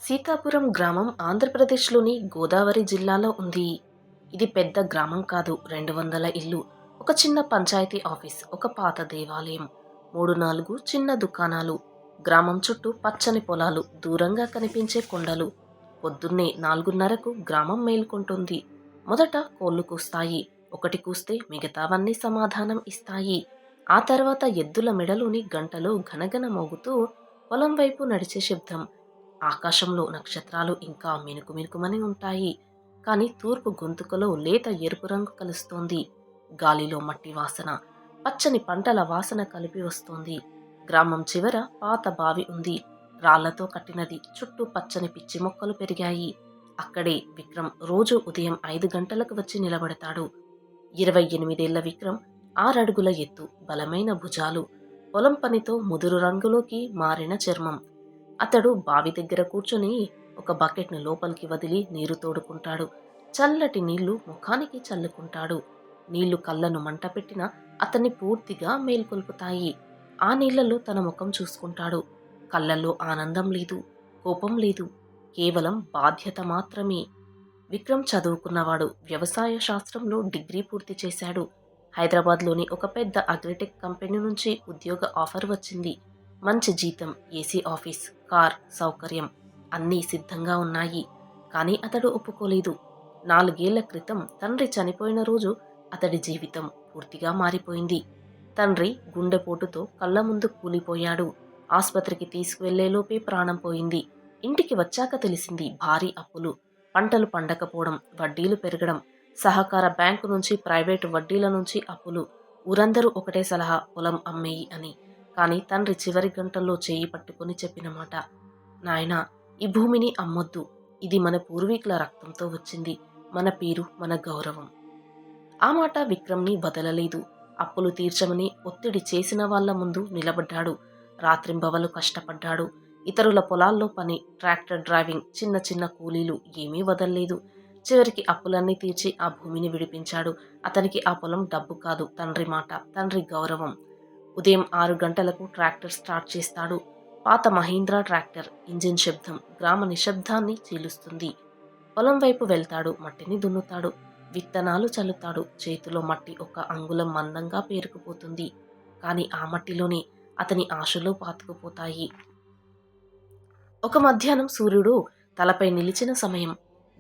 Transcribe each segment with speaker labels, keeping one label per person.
Speaker 1: సీతాపురం గ్రామం ఆంధ్రప్రదేశ్లోని గోదావరి జిల్లాలో ఉంది. ఇది పెద్ద గ్రామం కాదు. 200 ఇల్లు, ఒక చిన్న పంచాయతీ ఆఫీస్, ఒక పాత దేవాలయం, 3-4 చిన్న దుకాణాలు. గ్రామం చుట్టూ పచ్చని పొలాలు, దూరంగా కనిపించే కొండలు. పొద్దున్నే 4:30కు గ్రామం మేల్కొంటుంది. మొదట కోళ్లు కూస్తాయి. ఒకటి కూస్తే మిగతావన్నీ సమాధానం ఇస్తాయి. ఆ తర్వాత ఎద్దుల మెడలోని గంటలు ఘనఘన మోగుతూ పొలం వైపు నడిచే శబ్దం. ఆకాశంలో నక్షత్రాలు ఇంకా మినుకు మినుకుమని ఉంటాయి. కాని తూర్పు గొంతుకలో లేత ఎరుపు రంగు కలుస్తోంది. గాలిలో మట్టి వాసన, పచ్చని పంటల వాసన కలిపి వస్తోంది. గ్రామం చివర పాత బావి ఉంది. రాళ్లతో కట్టినది. చుట్టూ పచ్చని పిచ్చి మొక్కలు పెరిగాయి. అక్కడే విక్రమ్ రోజు ఉదయం 5 గంటలకు వచ్చి నిలబడతాడు. 28 విక్రమ్ 6 అడుగుల ఎత్తు, బలమైన భుజాలు, పొలం పనితో ముదురు రంగులోకి మారిన చర్మం. అతడు బావి దగ్గర కూర్చొని ఒక బకెట్ను లోపలికి వదిలి నీరు తోడుకుంటాడు. చల్లటి నీళ్లు ముఖానికి చల్లుకుంటాడు. నీళ్లు కళ్ళను మంటపెట్టినా అతన్ని పూర్తిగా మేల్కొల్పుతాయి. ఆ నీళ్లలో తన ముఖం చూసుకుంటాడు. కళ్ళల్లో ఆనందం లేదు, కోపం లేదు, కేవలం బాధ్యత మాత్రమే. విక్రమ్ చదువుకున్నవాడు. వ్యవసాయ శాస్త్రంలో డిగ్రీ పూర్తి చేశాడు. హైదరాబాద్లోని ఒక పెద్ద అగ్రిటెక్ కంపెనీ నుంచి ఉద్యోగ ఆఫర్ వచ్చింది. మంచి జీతం, ఏసీ ఆఫీస్, కార్ సౌకర్యం అన్నీ సిద్ధంగా ఉన్నాయి. కానీ అతడు ఒప్పుకోలేదు. 4 ఏళ్ల క్రితం తండ్రి చనిపోయిన రోజు అతడి జీవితం పూర్తిగా మారిపోయింది. తండ్రి గుండెపోటుతో కళ్ళ ముందు కూలిపోయాడు. ఆస్పత్రికి తీసుకువెళ్లేలోపే ప్రాణం పోయింది. ఇంటికి వచ్చాక తెలిసింది భారీ అప్పులు, పంటలు పండకపోవడం, వడ్డీలు పెరగడం, సహకార బ్యాంకు నుంచి ప్రైవేటు వడ్డీల నుంచి అప్పులు. ఊరందరూ ఒకటే సలహా, పొలం అమ్మేయి అని. కానీ తండ్రి చివరి గంటల్లో చేయి పట్టుకుని చెప్పిన మాట, నాయనా, ఈ భూమిని అమ్మొద్దు. ఇది మన పూర్వీకుల రక్తంతో వచ్చింది. మన పేరు, మన గౌరవం. ఆ మాట విక్రమ్ని వదలలేదు. అప్పులు తీర్చమని ఒత్తిడి చేసిన వాళ్ల ముందు నిలబడ్డాడు. రాత్రింబవలు కష్టపడ్డాడు. ఇతరుల పొలాల్లో పని, ట్రాక్టర్ డ్రైవింగ్, చిన్న చిన్న కూలీలు ఏమీ వదల్లేదు. చివరికి అప్పులన్నీ తీర్చి ఆ భూమిని విడిపించాడు. అతనికి ఆ పొలం డబ్బు కాదు, తండ్రి మాట, తండ్రి గౌరవం. ఉదయం 6 గంటలకు ట్రాక్టర్ స్టార్ట్ చేస్తాడు. పాత మహీంద్రా ట్రాక్టర్ ఇంజిన్ శబ్దం గ్రామ నిశ్శబ్దాన్ని చీలుస్తుంది. పొలం వైపు వెళ్తాడు. మట్టిని దున్నుతాడు. విత్తనాలు చల్లుతాడు. చేతిలో మట్టి ఒక అంగుళం మందంగా పేరుకుపోతుంది. కాని ఆ మట్టిలోనే అతని ఆశలు పాతుకుపోతాయి. ఒక మధ్యాహ్నం సూర్యుడు తలపై నిలిచిన సమయం.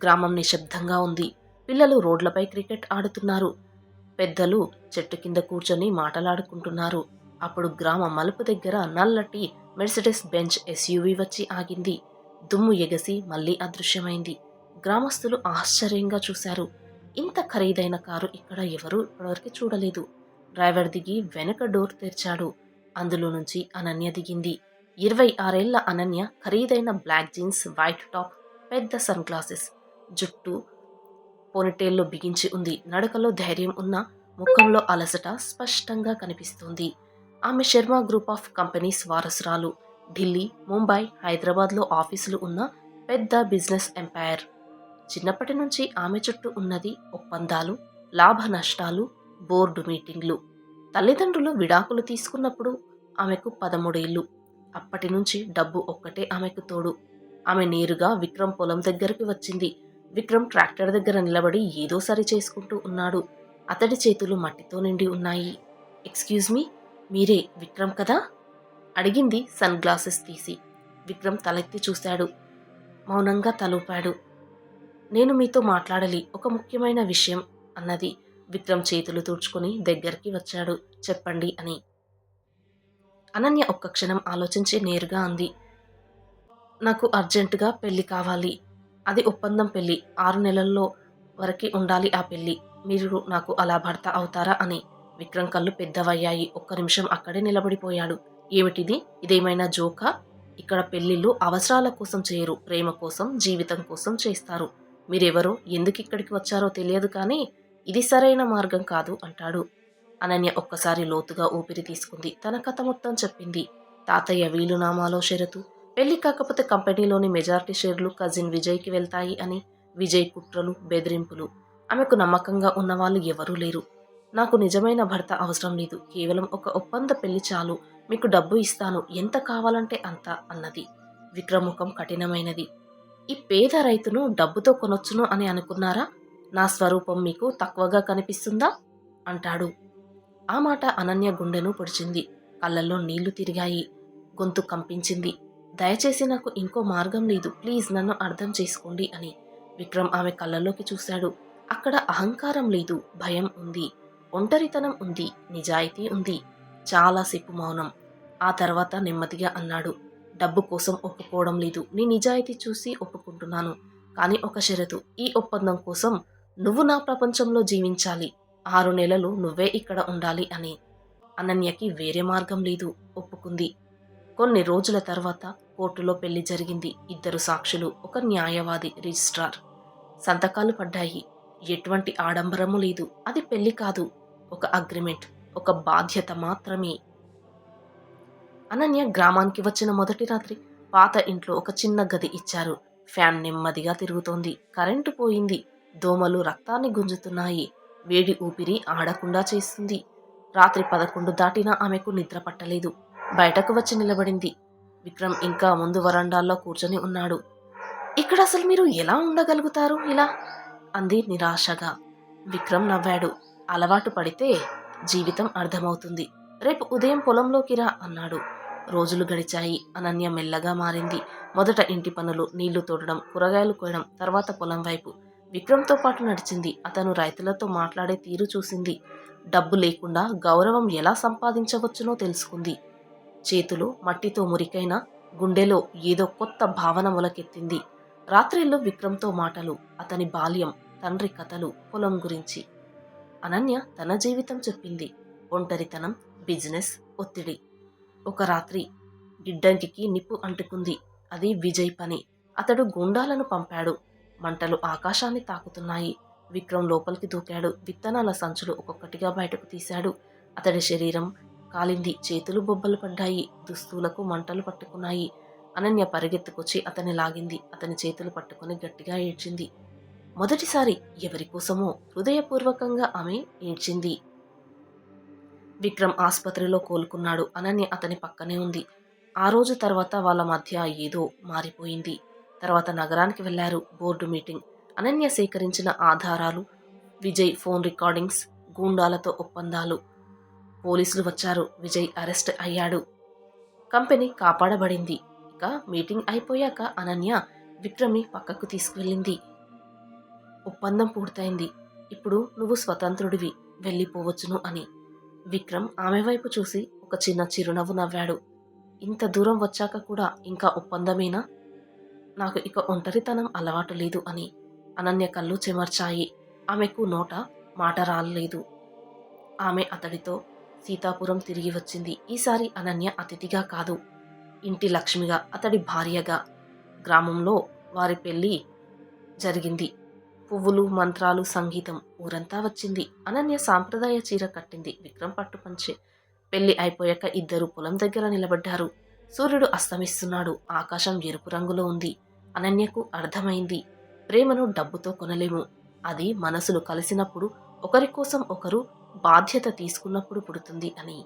Speaker 1: గ్రామం నిశ్శబ్దంగా ఉంది. పిల్లలు రోడ్లపై క్రికెట్ ఆడుతున్నారు. పెద్దలు చెట్టు కింద కూర్చొని మాటలాడుకుంటున్నారు. అప్పుడు గ్రామ మలుపు దగ్గర నల్లటి మెర్సిడెస్ బెంచ్ ఎస్యూవీ వచ్చి ఆగింది. దుమ్ము ఎగసి మళ్లీ అదృశ్యమైంది. గ్రామస్తులు ఆశ్చర్యంగా చూశారు. ఇంత ఖరీదైన కారు ఇక్కడ ఎవరూ ఇప్పటివరకు చూడలేదు. డ్రైవర్ దిగి వెనక డోర్ తెరిచాడు. అందులో నుంచి అనన్య దిగింది. 26 ఏళ్ల అనన్య ఖరీదైన బ్లాక్ జీన్స్, వైట్ టాప్, పెద్ద సన్ గ్లాసెస్, జుట్టు పోనిటేల్లో బిగించి ఉంది. నడకలో ధైర్యం ఉన్న, ముఖంలో అలసట స్పష్టంగా కనిపిస్తుంది. ఆమె శర్మ గ్రూప్ ఆఫ్ కంపెనీస్ వారసురాలు. ఢిల్లీ, ముంబై, హైదరాబాద్లో ఆఫీసులు ఉన్న పెద్ద బిజినెస్ ఎంపైర్. చిన్నప్పటి నుంచి ఆమె చుట్టూ ఉన్నది ఒప్పందాలు, లాభ నష్టాలు, బోర్డు మీటింగ్లు. తల్లిదండ్రులు విడాకులు తీసుకున్నప్పుడు ఆమెకు 13 ఏళ్లు. అప్పటి నుంచి డబ్బు ఒక్కటే ఆమెకు తోడు. ఆమె నేరుగా విక్రమ్ పొలం దగ్గరికి వచ్చింది. విక్రమ్ ట్రాక్టర్ దగ్గర నిలబడి ఏదో సరి చేసుకుంటూ ఉన్నాడు. అతడి చేతులు మట్టితో నిండి ఉన్నాయి. ఎక్స్క్యూజ్ మీ, మీరే విక్రమ్ కదా? అడిగింది సన్ గ్లాసెస్ తీసి. విక్రమ్ తలెత్తి చూశాడు. మౌనంగా తలూపాడు. నేను మీతో మాట్లాడాలి, ఒక ముఖ్యమైన విషయం అన్నది. విక్రమ్ చేతులు తుడుచుకుని దగ్గరికి వచ్చాడు. చెప్పండి అని. అనన్య ఒక్క క్షణం ఆలోచించి నేరుగా అంది, నాకు అర్జెంటుగా పెళ్లి కావాలి. అది ఒప్పందం పెళ్లి. 6 నెలల్లో వరకు ఉండాలి ఆ పెళ్లి. మీరు నాకు అలా భర్త అవుతారా అని. విక్రమ్ కళ్ళు పెద్దవయ్యాయి. ఒక్క నిమిషం అక్కడే నిలబడిపోయాడు. ఏమిటిది? ఇదేమైనా జోకా? ఇక్కడ పెళ్లిళ్ళు అవసరాల కోసం చేయరు, ప్రేమ కోసం, జీవితం కోసం చేస్తారు. మీరెవరో, ఎందుకు ఇక్కడికి వచ్చారో తెలియదు కానీ ఇది సరైన మార్గం కాదు అంటాడు. అనన్య ఒక్కసారి లోతుగా ఊపిరి తీసుకుంది. తన కథ మొత్తం చెప్పింది. తాతయ్య వీలునామాలో షరతు, పెళ్లి కాకపోతే కంపెనీలోని మెజారిటీ షేర్లు కజిన్ విజయ్కి వెళ్తాయి అని. విజయ్ కుట్రలు, బెదిరింపులు. ఆమెకు నమ్మకంగా ఉన్నవాళ్ళు ఎవరూ లేరు. నాకు నిజమైన భర్త అవసరం లేదు, కేవలం ఒక ఒప్పంద పెళ్లి చాలు. మీకు డబ్బు ఇస్తాను, ఎంత కావాలంటే అంత అన్నది. విక్రమ్ ముఖం కఠినమైనది. ఈ పేద రైతును డబ్బుతో కొనొచ్చును అని అనుకున్నారా? నా స్వరూపం మీకు తక్కువగా కనిపిస్తుందా? అంటాడు. ఆ మాట అనన్య గుండెను పొడిచింది. కళ్ళల్లో నీళ్లు తిరిగాయి. గొంతు కంపించింది. దయచేసి నాకు ఇంకో మార్గం లేదు. ప్లీజ్ నన్ను అర్థం చేసుకోండి అని. విక్రమ్ ఆమె కళ్ళల్లోకి చూశాడు. అక్కడ అహంకారం లేదు, భయం ఉంది, ఒంటరితనం ఉంది, నిజాయితీ ఉంది. చాలాసేపు మౌనం. ఆ తర్వాత నెమ్మదిగా అన్నాడు. డబ్బు కోసం ఒప్పుకోవడం లేదు. నీ నిజాయితీ చూసి ఒప్పుకుంటున్నాను. కానీ ఒక షరతు. ఈ ఒప్పందం కోసం నువ్వు నా ప్రపంచంలో జీవించాలి. 6 నెలలు నువ్వే ఇక్కడ ఉండాలి అని. అనన్యకి వేరే మార్గం లేదు. ఒప్పుకుంది. కొన్ని రోజుల తర్వాత కోర్టులో పెళ్లి జరిగింది. 2 సాక్షులు, ఒక న్యాయవాది, రిజిస్ట్రార్. సంతకాలు పడ్డాయి. ఎటువంటి ఆడంబరము లేదు. అది పెళ్లి కాదు, ఒక అగ్రిమెంట్, ఒక బాధ్యత మాత్రమే. అనన్య గ్రామానికి వచ్చిన మొదటి రాత్రి పాత ఇంట్లో ఒక చిన్న గది ఇచ్చారు. ఫ్యాన్ నెమ్మదిగా తిరుగుతోంది. కరెంటు పోయింది. దోమలు రక్తాన్ని గుంజుతున్నాయి. వేడి ఊపిరి ఆడకుండా చేస్తుంది. రాత్రి 11 దాటినా ఆమెకు నిద్ర పట్టలేదు. బయటకు వచ్చి నిలబడింది. విక్రమ్ ఇంకా ముందు వరండాల్లో కూర్చొని ఉన్నాడు. ఇక్కడ అసలు మీరు ఎలా ఉండగలుగుతారు ఇలా? అంది నిరాశగా. విక్రమ్ నవ్వాడు. అలవాటు పడితే జీవితం అర్థమవుతుంది. రేపు ఉదయం పొలంలోకి రా అన్నాడు. రోజులు గడిచాయి. అనన్య మెల్లగా మారింది. మొదట ఇంటి పనులు, నీళ్లు తోడడం, కూరగాయలు కోయడం, తర్వాత పొలం వైపు. విక్రమ్తో పాటు నడిచింది. అతను రైతులతో మాట్లాడే తీరు చూసింది. డబ్బు లేకుండా గౌరవం ఎలా సంపాదించవచ్చునో తెలుసుకుంది. చేతులు మట్టితో మురికైన, గుండెలో ఏదో కొత్త భావన మొలకెత్తింది. రాత్రిళ్ళు విక్రమ్తో మాటలు, అతని బాల్యం, తండ్రి కథలు, పొలం గురించి. అనన్య తన జీవితం చెప్పింది. ఒంటరితనం, బిజినెస్, ఒత్తిడి. ఒక రాత్రి గిడ్డంగికి నిప్పు అంటుకుంది. అది విజయ్ పని. అతడు గుండాలను పంపాడు. మంటలు ఆకాశాన్ని తాకుతున్నాయి. విక్రమ్ లోపలికి దూకాడు. విత్తనాల సంచులు ఒక్కొక్కటిగా బయటకు తీశాడు. అతడి శరీరం కాలింది. చేతులు బొబ్బలు పడ్డాయి. దుస్తులకు మంటలు పట్టుకున్నాయి. అనన్య పరిగెత్తుకొచ్చి అతన్ని లాగింది. అతని చేతులు పట్టుకుని గట్టిగా ఏడ్చింది. మొదటిసారి ఎవరికోసమో హృదయపూర్వకంగా ఆమె ఏడ్చింది. విక్రమ్ ఆసుపత్రిలో కోలుకున్నాడు. అనన్య అతని పక్కనే ఉంది. ఆ రోజు తర్వాత వాళ్ళ మధ్య ఏదో మారిపోయింది. తర్వాత నగరానికి వెళ్లారు. Board meeting. అనన్య సేకరించిన ఆధారాలు, విజయ్ ఫోన్ రికార్డింగ్స్, గూండాలతో ఒప్పందాలు. పోలీసులు వచ్చారు. విజయ్ అరెస్ట్ అయ్యాడు. కంపెనీ కాపాడబడింది. ఇక మీటింగ్ అయిపోయాక అనన్య విక్రమ్ని పక్కకు తీసుకువెళ్ళింది. ఒప్పందం పూర్తయింది. ఇప్పుడు నువ్వు స్వతంత్రుడివి, వెళ్ళిపోవచ్చును అని. విక్రమ్ ఆమె వైపు చూసి ఒక చిన్న చిరునవ్వు నవ్వాడు. ఇంత దూరం వచ్చాక కూడా ఇంకా ఒప్పందమేనా? నాకు ఇక ఒంటరితనం అలవాటు లేదు అని. అనన్య కళ్ళు చెమర్చాయి. ఆమెకు నోట మాట రాలేదు. ఆమె అతడితో సీతాపురం తిరిగి వచ్చింది. ఈసారి అనన్య అతిథిగా కాదు, ఇంటి లక్ష్మిగా, అతడి భార్యగా. గ్రామంలో వారి పెళ్లి జరిగింది. పువ్వులు, మంత్రాలు, సంగీతం. ఊరంతా వచ్చింది. అనన్య సాంప్రదాయ చీర కట్టింది. విక్రమ్ పట్టుపంచె. పెళ్లి అయిపోయాక ఇద్దరు పొలం దగ్గర నిలబడ్డారు. సూర్యుడు అస్తమిస్తున్నాడు. ఆకాశం ఎరుపు రంగులో ఉంది. అనన్యకు అర్థమైంది. ప్రేమను డబ్బుతో కొనలేము. అది మనసులు కలిసినప్పుడు, ఒకరి కోసం ఒకరు బాధ్యత తీసుకున్నప్పుడు పుడుతుంది అని.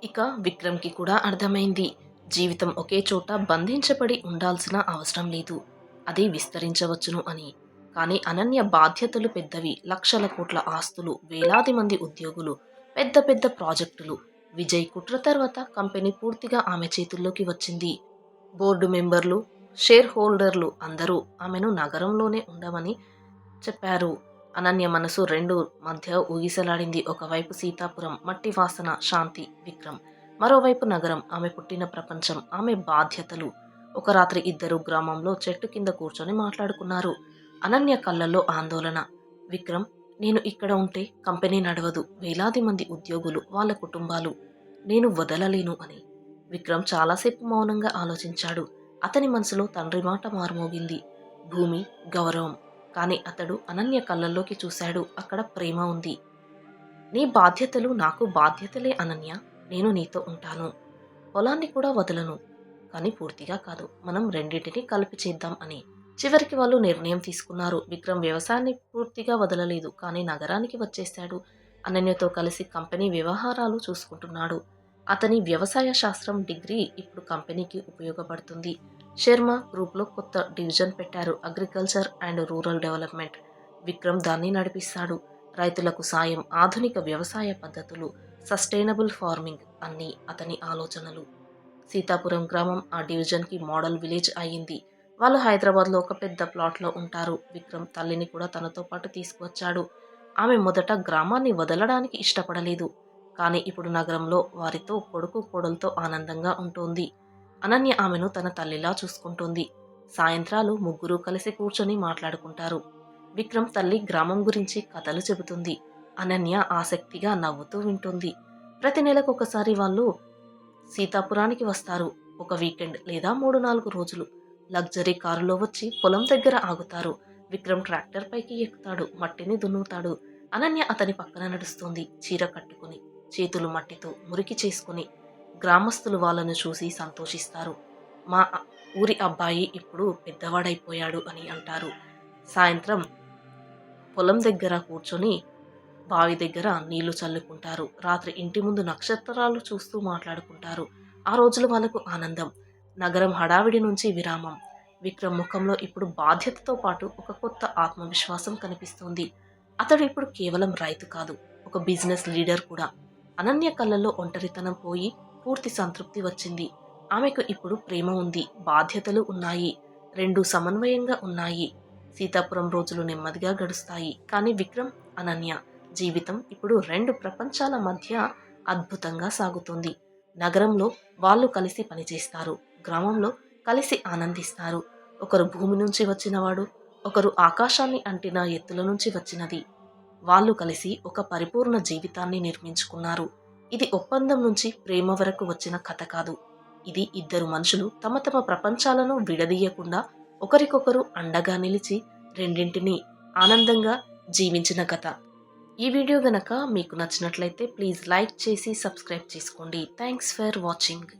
Speaker 1: ఇక విక్రమ్కి కూడా అర్థమైంది. జీవితం ఒకే చోట బంధించబడి ఉండాల్సిన అవసరం లేదు. అది విస్తరించవచ్చును అని. కానీ అనన్య బాధ్యతలు పెద్దవి. లక్షల కోట్ల ఆస్తులు, వేలాది మంది ఉద్యోగులు, పెద్ద పెద్ద ప్రాజెక్టులు. విజయ్ కుట్ర తర్వాత కంపెనీ పూర్తిగా ఆమె చేతుల్లోకి వచ్చింది. బోర్డు మెంబర్లు, షేర్ హోల్డర్లు అందరూ ఆమెను నగరంలోనే ఉండమని చెప్పారు. అనన్య మనసు రెండు మధ్య ఊగిసలాడింది. ఒకవైపు సీతాపురం, మట్టి వాసన, శాంతి, విక్రమ్. మరోవైపు నగరం, ఆమె పుట్టిన ప్రపంచం, ఆమె బాధ్యతలు. ఒక రాత్రి ఇద్దరు గ్రామంలో చెట్టు కింద కూర్చొని మాట్లాడుకున్నారు. అనన్య కళ్ళల్లో ఆందోళన. విక్రమ్, నేను ఇక్కడ ఉంటే కంపెనీ నడవదు. వేలాది మంది ఉద్యోగులు, వాళ్ళ కుటుంబాలు. నేను వదలలేను అని. విక్రమ్ చాలాసేపు మౌనంగా ఆలోచించాడు. అతని మనసులో తండ్రి మాట మారుమోగింది. భూమి, గౌరవం. కానీ అతడు అనన్య కళ్ళల్లోకి చూశాడు. అక్కడ ప్రేమ ఉంది. నీ బాధ్యతలు నాకు బాధ్యతలే అనన్య. నేను నీతో ఉంటాను. పొలాన్ని కూడా వదలను. కానీ పూర్తిగా కాదు. మనం రెండింటినీ కలిపి చేద్దాం అని. చివరికి వాళ్ళు నిర్ణయం తీసుకున్నారు. విక్రమ్ వ్యవసాయాన్ని పూర్తిగా వదలలేదు. కానీ నగరానికి వచ్చేశాడు. అనన్యతో కలిసి కంపెనీ వ్యవహారాలు చూసుకుంటున్నాడు. అతని వ్యవసాయ శాస్త్రం డిగ్రీ ఇప్పుడు కంపెనీకి ఉపయోగపడుతుంది. శర్మ గ్రూప్లో కొత్త డివిజన్ పెట్టారు, agriculture and rural development. Vikram దాన్ని నడిపిస్తాడు. రైతులకు సాయం, ఆధునిక వ్యవసాయ పద్ధతులు, సస్టైనబుల్ ఫార్మింగ్ అన్నీ అతని ఆలోచనలు. సీతాపురం గ్రామం ఆ డివిజన్కి మోడల్ విలేజ్ అయ్యింది. వాళ్ళు హైదరాబాద్లో ఒక పెద్ద ప్లాట్లో ఉంటారు. విక్రమ్ తల్లిని కూడా తనతో పాటు తీసుకువచ్చాడు. ఆమె మొదట గ్రామాన్ని వదలడానికి ఇష్టపడలేదు. కానీ ఇప్పుడు నగరంలో వారితో కొడుకు కోడలతో ఆనందంగా ఉంటుంది. అనన్య ఆమెను తన తల్లిలా చూసుకుంటుంది. సాయంత్రాలు ముగ్గురు కలిసి కూర్చొని మాట్లాడుకుంటారు. విక్రమ్ తల్లి గ్రామం గురించి కథలు చెబుతుంది. అనన్య ఆసక్తిగా నవ్వుతూ వింటుంది. ప్రతి నెలకొకసారి వాళ్ళు సీతాపురానికి వస్తారు. ఒక వీకెండ్ లేదా 3-4 రోజులు లగ్జరీ కారులో వచ్చి పొలం దగ్గర ఆగుతారు. విక్రమ్ ట్రాక్టర్ పైకి ఎక్కుతాడు, మట్టిని దున్నుతాడు. అనన్య అతని పక్కన నడుస్తుంది, చీర కట్టుకుని, చేతులు మట్టితో మురికి చేసుకుని. గ్రామస్తులు వాళ్ళను చూసి సంతోషిస్తారు. మా ఊరి అబ్బాయి ఇప్పుడు పెద్దవాడైపోయాడు అని అంటారు. సాయంత్రం పొలం దగ్గర కూర్చొని బావి దగ్గర నీళ్లు చల్లుకుంటారు. రాత్రి ఇంటి ముందు నక్షత్రాలు చూస్తూ మాట్లాడుకుంటారు. ఆ రోజులు వాళ్ళకు ఆనందం. నగరం హడావిడి నుంచి విరామం. విక్రమ్ ముఖంలో ఇప్పుడు బాధ్యతతో పాటు ఒక కొత్త ఆత్మవిశ్వాసం కనిపిస్తోంది. అతడు ఇప్పుడు కేవలం రైతు కాదు, ఒక బిజినెస్ లీడర్ కూడా. అనన్య కళ్ళల్లో ఒంటరితనం పోయి పూర్తి సంతృప్తి వచ్చింది. ఆమెకు ఇప్పుడు ప్రేమ ఉంది, బాధ్యతలు ఉన్నాయి, రెండు సమన్వయంగా ఉన్నాయి. సీతాపురం రోజులు నెమ్మదిగా గడుస్తాయి. కానీ విక్రమ్, అనన్య జీవితం ఇప్పుడు రెండు ప్రపంచాల మధ్య అద్భుతంగా సాగుతుంది. నగరంలో వాళ్ళు కలిసి పనిచేస్తారు, గ్రామంలో కలిసి ఆనందిస్తారు. ఒకరు భూమి నుంచి వచ్చినవాడు, ఒకరు ఆకాశాన్ని అంటిన ఎత్తుల నుంచి వచ్చినది. వాళ్ళు కలిసి ఒక పరిపూర్ణ జీవితాన్ని నిర్మించుకున్నారు. ఇది ఒప్పందం నుంచి ప్రేమ వరకు వచ్చిన కథ కాదు. ఇది ఇద్దరు మనుషులు తమ తమ ప్రపంచాలను విడదీయకుండా ఒకరికొకరు అండగా నిలిచి రెండింటినీ ఆనందంగా జీవించిన కథ. ఈ వీడియో గనక మీకు నచ్చినట్లయితే ప్లీజ్ లైక్ చేసి సబ్స్క్రైబ్ చేసుకోండి. Thanks for watching.